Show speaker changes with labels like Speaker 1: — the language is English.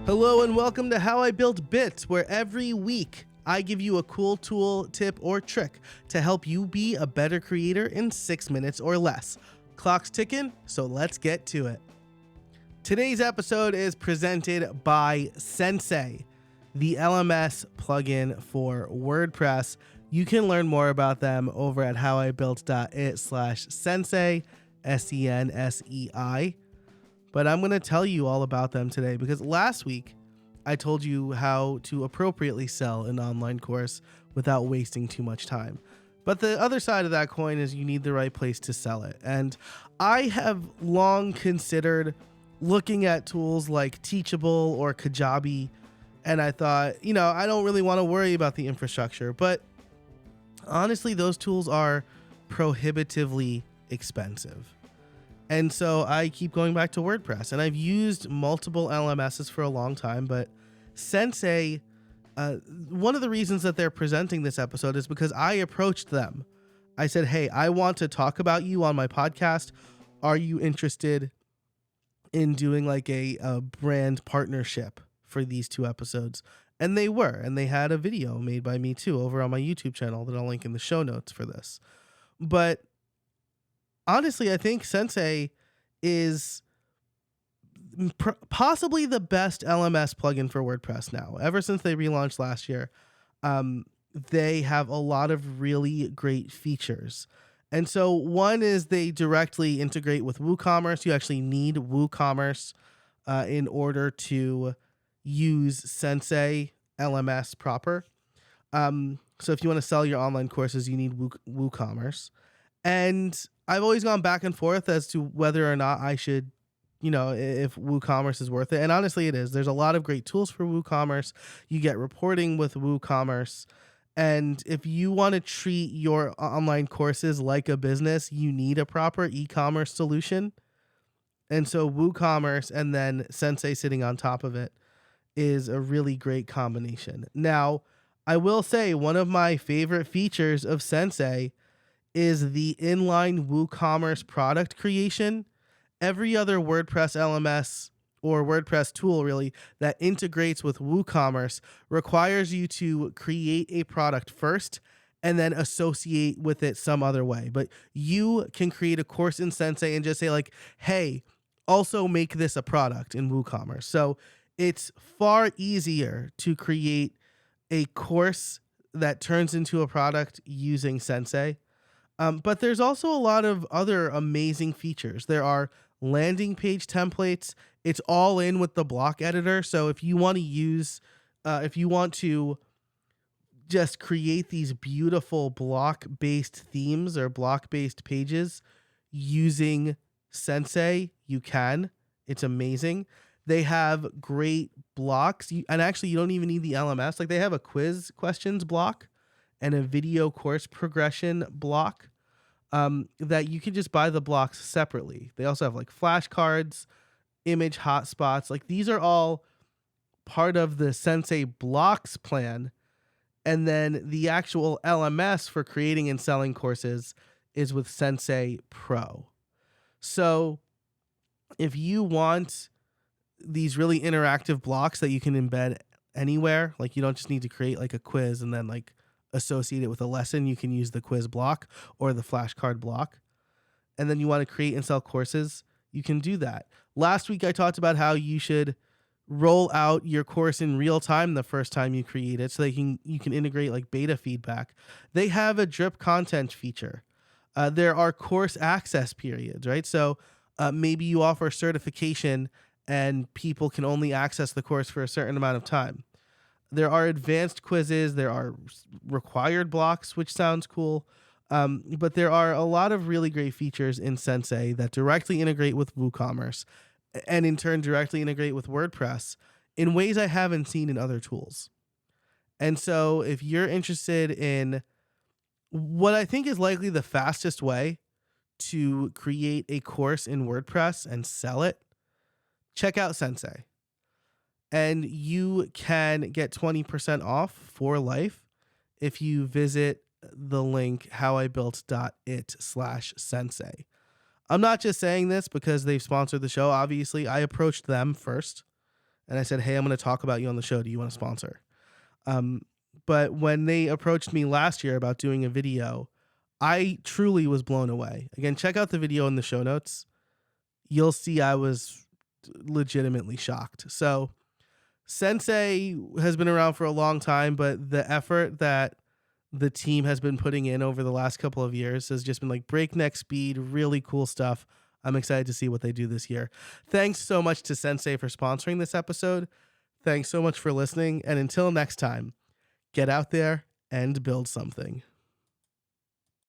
Speaker 1: Hello and welcome to How I Built Bits, where every week I give you a cool tool, tip, or trick to help you be a better creator in 6 minutes or less. Clock's ticking, so let's get to it. Today's episode is presented by Sensei, the LMS plugin for WordPress. You can learn more about them over at howibuilt.it/sensei, SENSEI. But I'm going to tell you all about them today because last week I told you how to appropriately sell an online course without wasting too much time. But the other side of that coin is you need the right place to sell it. And I have long considered looking at tools like Teachable or Kajabi, and I thought, I don't really want to worry about the infrastructure. But honestly, those tools are prohibitively expensive. And so I keep going back to WordPress, and I've used multiple LMSs for a long time, but Sensei, one of the reasons that they're presenting this episode is because I approached them. I said, hey, I want to talk about you on my podcast. Are you interested in doing like a brand partnership for these 2 episodes? And they were, and they had a video made by me too over on my YouTube channel that I'll link in the show notes for this. But honestly, I think Sensei is possibly the best LMS plugin for WordPress now. Ever since they relaunched last year, they have a lot of really great features. And so one is they directly integrate with WooCommerce. You actually need WooCommerce in order to use Sensei LMS proper. So if you want to sell your online courses, you need WooCommerce. And I've always gone back and forth as to whether or not I should, if WooCommerce is worth it. And honestly, it is. There's a lot of great tools for WooCommerce. You get reporting with WooCommerce. And if you want to treat your online courses like a business, you need a proper e-commerce solution. And so WooCommerce and then Sensei sitting on top of it is a really great combination. Now, I will say one of my favorite features of Sensei is the inline WooCommerce product creation. Every other WordPress LMS or WordPress tool really that integrates with WooCommerce requires you to create a product first and then associate with it some other way. But you can create a course in Sensei and just say like, hey, also make this a product in WooCommerce. So it's far easier to create a course that turns into a product using Sensei. But there's also a lot of other amazing features. There are landing page templates. It's all in with the block editor. So if you want to just create these beautiful block-based themes or block-based pages using Sensei, you can. It's amazing. They have great blocks. And actually, you don't even need the LMS. Like they have a quiz questions block and a video course progression block that you can just buy the blocks separately. They also have like flashcards, image hotspots. Like these are all part of the Sensei blocks plan. And then the actual LMS for creating and selling courses is with Sensei Pro. So if you want these really interactive blocks that you can embed anywhere, like you don't just need to create like a quiz and then like associate it with a lesson, you can use the quiz block or the flashcard block. And then you want to create and sell courses, you can do that. Last week I talked about how you should roll out your course in real time the first time you create it so that you can integrate like beta feedback. They have a drip content feature. There are course access periods, right? So maybe you offer certification and people can only access the course for a certain amount of time. There are advanced quizzes. There are required blocks, which sounds cool. But there are a lot of really great features in Sensei that directly integrate with WooCommerce and in turn directly integrate with WordPress in ways I haven't seen in other tools. And so if you're interested in what I think is likely the fastest way to create a course in WordPress and sell it, check out Sensei. And you can get 20% off for life if you visit the link howibuilt.it/sensei. I'm not just saying this because they've sponsored the show. Obviously, I approached them first and I said, hey, I'm going to talk about you on the show. Do you want to sponsor? Um, but when they approached me last year about doing a video, I truly was blown away. Again, check out the video in the show notes. You'll see I was legitimately shocked. So Sensei has been around for a long time, but the effort that the team has been putting in over the last couple of years has just been like breakneck speed, really cool stuff. I'm excited to see what they do this year. Thanks so much to Sensei for sponsoring this episode. Thanks so much for listening. And until next time, get out there and build something.